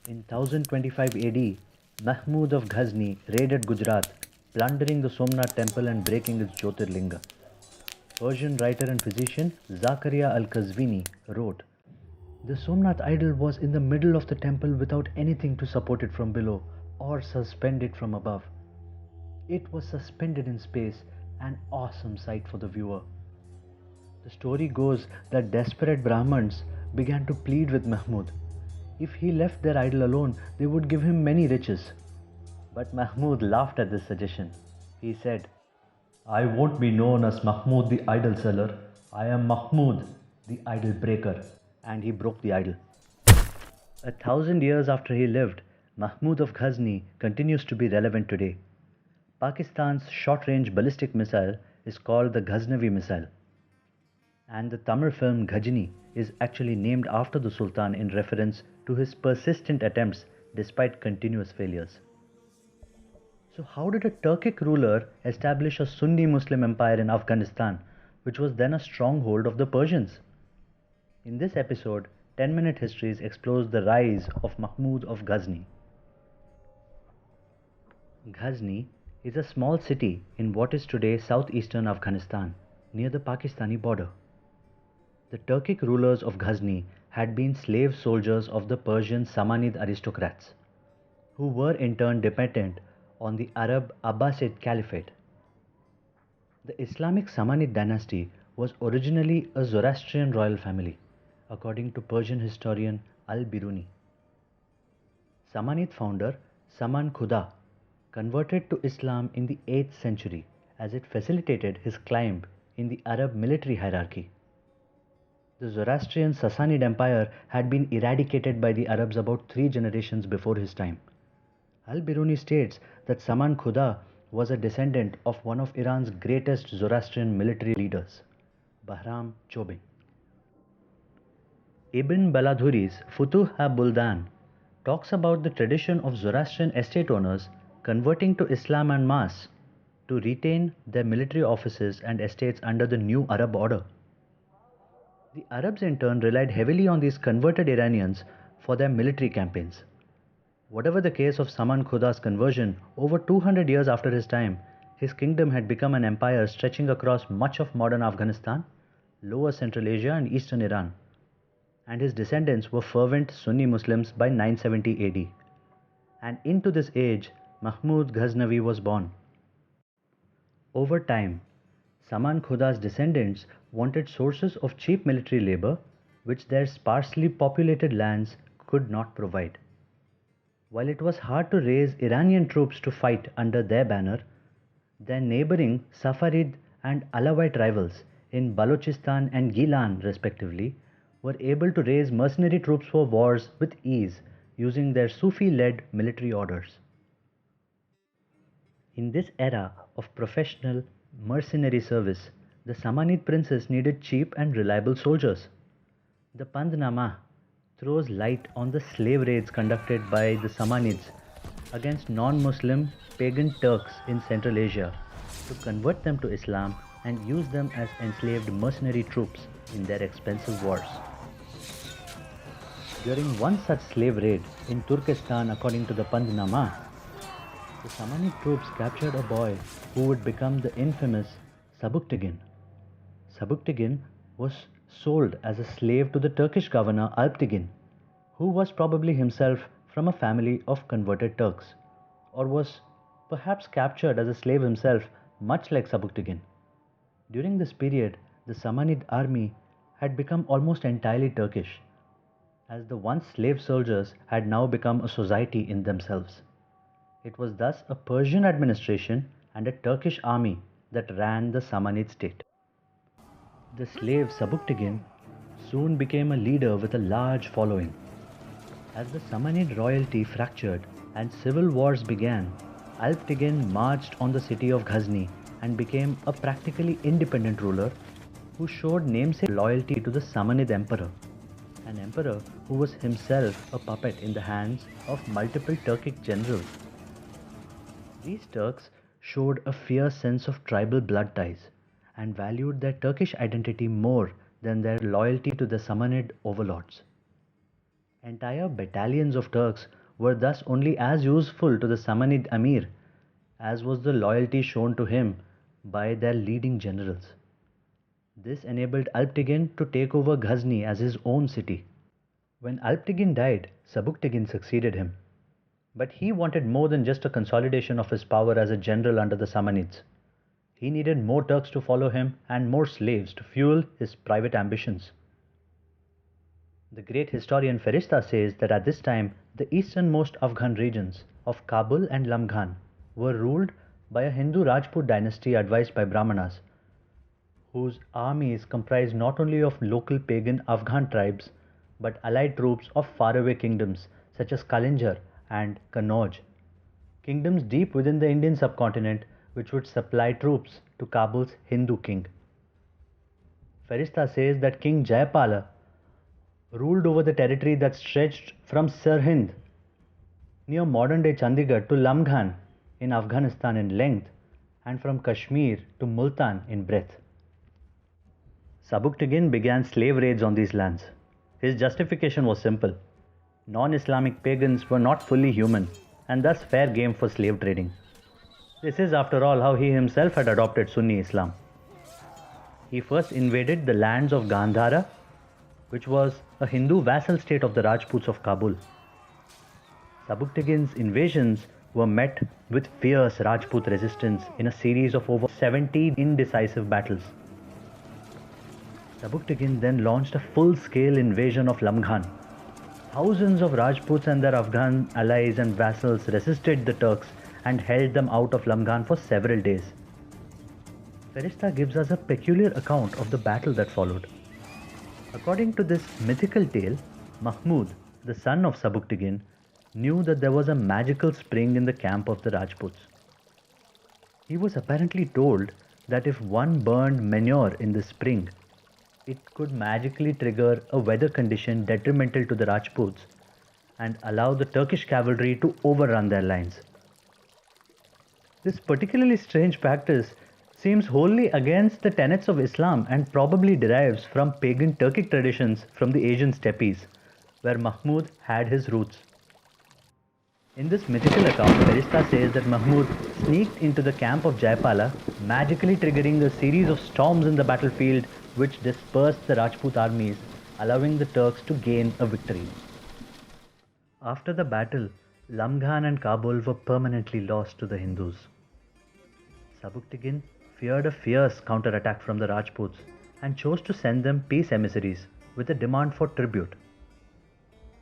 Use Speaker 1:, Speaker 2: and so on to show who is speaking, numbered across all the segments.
Speaker 1: In 1025 AD, Mahmud of Ghazni raided Gujarat, plundering the Somnath temple and breaking its Jyotirlinga. Persian writer and physician Zakaria al-Qazvini wrote, "The Somnath idol was in the middle of the temple without anything to support it from below or suspend it from above. It was suspended in space, an awesome sight for the viewer." The story goes that desperate Brahmins began to plead with Mahmud. If he left their idol alone, they would give him many riches. But Mahmud laughed at this suggestion. He said, "I won't be known as Mahmud the idol seller. I am Mahmud the idol breaker." And he broke the idol. 1,000 years after he lived, Mahmud of Ghazni continues to be relevant today. Pakistan's short-range ballistic missile is called the Ghaznavi missile. And the Tamil film Ghazni is actually named after the Sultan in reference to his persistent attempts despite continuous failures. So how did a Turkic ruler establish a Sunni Muslim empire in Afghanistan, which was then a stronghold of the Persians? In this episode, 10-Minute Histories explores the rise of Mahmud of Ghazni. Ghazni is a small city in what is today southeastern Afghanistan, near the Pakistani border. The Turkic rulers of Ghazni had been slave soldiers of the Persian Sassanid aristocrats, who were in turn dependent on the Arab Abbasid Caliphate. The Islamic Sassanid dynasty was originally a Zoroastrian royal family, according to Persian historian al-Biruni. Sassanid founder Saman Khuda converted to Islam in the 8th century as it facilitated his climb in the Arab military hierarchy. The Zoroastrian Sassanid Empire had been eradicated by the Arabs about 3 generations before his time. Al-Biruni states that Saman Khuda was a descendant of one of Iran's greatest Zoroastrian military leaders, Bahram Chobin. Ibn Baladhuri's Futuh al-Buldhan talks about the tradition of Zoroastrian estate owners converting to Islam en masse to retain their military offices and estates under the new Arab order. The Arabs in turn relied heavily on these converted Iranians for their military campaigns. Whatever the case of Saman Khuda's conversion, over 200 years after his time, his kingdom had become an empire stretching across much of modern Afghanistan, lower Central Asia and eastern Iran. And his descendants were fervent Sunni Muslims by 970 AD. And into this age, Mahmud Ghaznavi was born. Over time, Saman Khuda's descendants wanted sources of cheap military labor which their sparsely populated lands could not provide. While it was hard to raise Iranian troops to fight under their banner, their neighboring Safarid and Alawite rivals in Balochistan and Gilan respectively were able to raise mercenary troops for wars with ease using their Sufi-led military orders. In this era of professional mercenary service, the Samanid princes needed cheap and reliable soldiers. The Pandnamah throws light on the slave raids conducted by the Samanids against non-Muslim pagan Turks in Central Asia to convert them to Islam and use them as enslaved mercenary troops in their expensive wars. During one such slave raid in Turkestan, according to the Pandnamah, the Samanid troops captured a boy who would become the infamous Sabuktigin. Sabuktigin was sold as a slave to the Turkish governor Alptigin, who was probably himself from a family of converted Turks, or was perhaps captured as a slave himself, much like Sabuktigin. During this period, the Samanid army had become almost entirely Turkish, as the once slave soldiers had now become a society in themselves. It was thus a Persian administration and a Turkish army that ran the Samanid state. The slave Sabuktigin soon became a leader with a large following. As the Samanid royalty fractured and civil wars began, Alptigin marched on the city of Ghazni and became a practically independent ruler who showed namesake loyalty to the Samanid emperor, an emperor who was himself a puppet in the hands of multiple Turkic generals. These Turks showed a fierce sense of tribal blood ties and valued their Turkish identity more than their loyalty to the Samanid overlords. Entire battalions of Turks were thus only as useful to the Samanid Amir as was the loyalty shown to him by their leading generals. This enabled Alptigin to take over Ghazni as his own city. When Alptigin died, Sabuktigin succeeded him. But he wanted more than just a consolidation of his power as a general under the Samanids. He needed more Turks to follow him and more slaves to fuel his private ambitions. The great historian Ferishta says that at this time, the easternmost Afghan regions of Kabul and Lamghan were ruled by a Hindu Rajput dynasty advised by Brahmanas, whose armies comprised not only of local pagan Afghan tribes but allied troops of faraway kingdoms such as Kalinjar and Kannauj, kingdoms deep within the Indian subcontinent which would supply troops to Kabul's Hindu king. Ferishta says that King Jayapala ruled over the territory that stretched from Sirhind near modern-day Chandigarh to Lamghan in Afghanistan in length and from Kashmir to Multan in breadth. Sabuktigin began slave raids on these lands. His justification was simple. Non-Islamic pagans were not fully human and thus fair game for slave trading. This is after all how he himself had adopted Sunni Islam. He first invaded the lands of Gandhara, which was a Hindu vassal state of the Rajputs of Kabul. Sabuktigin's invasions were met with fierce Rajput resistance in a series of over 70 indecisive battles. Sabuktigin then launched a full-scale invasion of Lamghan. Thousands of Rajputs and their Afghan allies and vassals resisted the Turks and held them out of Lamghan for several days. Ferishta gives us a peculiar account of the battle that followed. According to this mythical tale, Mahmud, the son of Sabuktigin, knew that there was a magical spring in the camp of the Rajputs. He was apparently told that if one burned manure in the spring, it could magically trigger a weather condition detrimental to the Rajputs and allow the Turkish cavalry to overrun their lines. This particularly strange practice seems wholly against the tenets of Islam and probably derives from pagan Turkic traditions from the Asian steppes, where Mahmud had his roots. In this mythical account, Ferishta says that Mahmud sneaked into the camp of Jayapala, magically triggering a series of storms in the battlefield which dispersed the Rajput armies, allowing the Turks to gain a victory. After the battle, Lamghan and Kabul were permanently lost to the Hindus. Sabuktigin feared a fierce counterattack from the Rajputs and chose to send them peace emissaries with a demand for tribute.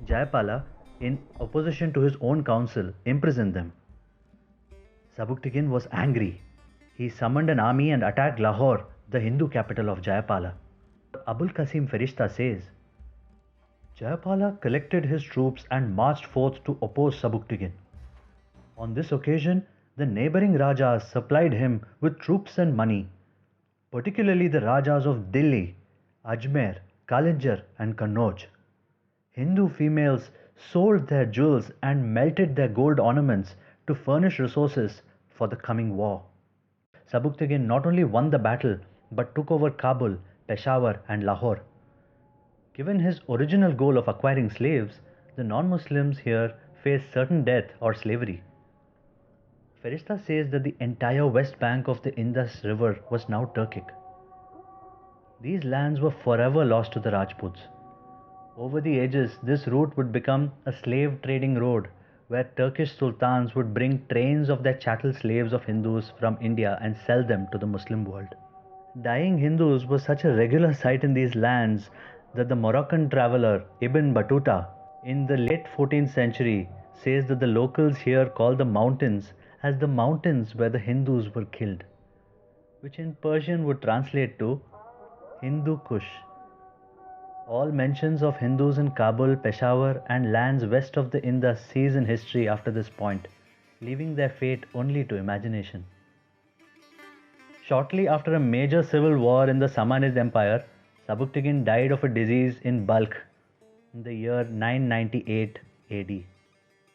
Speaker 1: Jayapala, in opposition to his own council, imprisoned them. Sabuktigin was angry. He summoned an army and attacked Lahore, the Hindu capital of Jayapala. Abul Qasim Ferishta says, Jayapala collected his troops and marched forth to oppose Sabuktigin. On this occasion, the neighboring Rajas supplied him with troops and money, particularly the Rajas of Delhi, Ajmer, Kalinjar and Kannauj. Hindu females sold their jewels and melted their gold ornaments to furnish resources for the coming war. Sabuktigin not only won the battle but took over Kabul, Peshawar and Lahore. Given his original goal of acquiring slaves, the non-Muslims here faced certain death or slavery. Ferishta says that the entire west bank of the Indus River was now Turkic. These lands were forever lost to the Rajputs. Over the ages, this route would become a slave trading road where Turkish sultans would bring trains of their chattel slaves of Hindus from India and sell them to the Muslim world. Dying Hindus was such a regular sight in these lands that the Moroccan traveller Ibn Battuta in the late 14th century says that the locals here call the mountains as the mountains where the Hindus were killed, which in Persian would translate to Hindu Kush. All mentions of Hindus in Kabul, Peshawar and lands west of the Indus cease in history after this point, leaving their fate only to imagination. Shortly after a major civil war in the Samanid Empire, Sabuktigin died of a disease in Balkh in the year 998 AD.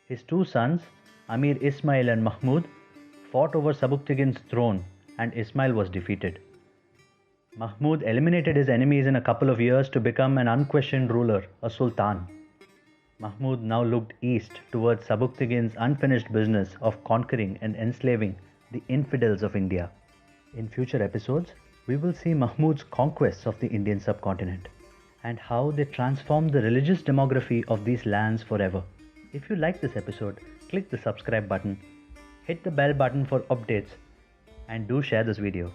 Speaker 1: His two sons, Amir Ismail and Mahmud, fought over Sabuktigin's throne and Ismail was defeated. Mahmud eliminated his enemies in a couple of years to become an unquestioned ruler, a sultan. Mahmud now looked east towards Sabuktigin's unfinished business of conquering and enslaving the infidels of India. In future episodes, we will see Mahmud's conquests of the Indian subcontinent and how they transformed the religious demography of these lands forever. If you like this episode, click the subscribe button, hit the bell button for updates, and do share this video.